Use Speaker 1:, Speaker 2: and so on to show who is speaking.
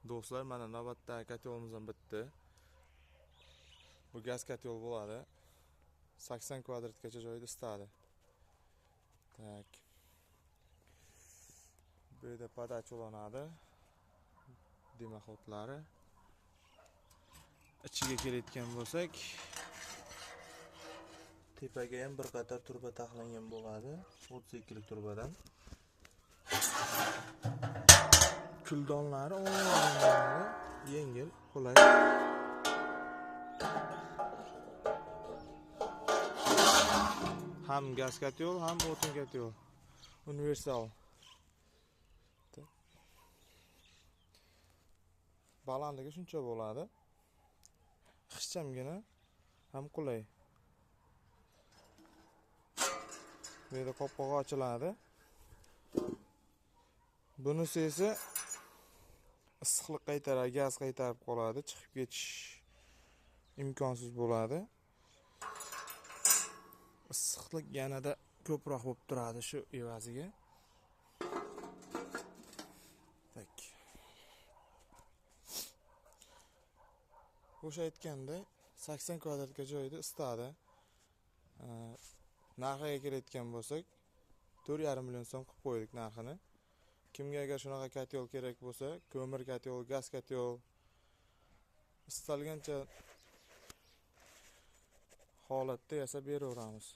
Speaker 1: Do'stlar, mana navbatdagi kotyolimiz ham bitdi. Bu gaz kotyol bo'ladi. 80 kvadratgacha joyda isitadi. Tak. Bu yerda podach ulanadi. Dimoxodlari. Ichiga kelayotgan bo'lsak, tepaga ham bir qator turba taxlangan bo'ladi. 32 lik turbadan. Kuldonlari o'yinlanadi. Yengil, qulay. Ham gaz kotyol, ham o'tin kotyol. Universal. Balandligi shuncha bo'ladi. Xishchamgina, ham qulay. Bu yerda qopqog'i ochiladi. Bunisi esa issiqlik qaytaradi, gaz qaytarib qoladi, chiqib ketish imkonsiz bo'ladi. Issiqlik yanada ko'proq bo'lib turadi shu evaziga. Tak. O'sha aytganda 80 kvadratga joyda isitadi. Narxiga kelayotgan bo'lsak, 4,5 million so'm qilib qo'ydik narxini. Kimga agar shunaqa kotyol kerak bo'lsa, ko'mir kotyol, gaz kotyol istalgancha holatda yasab beraveramiz.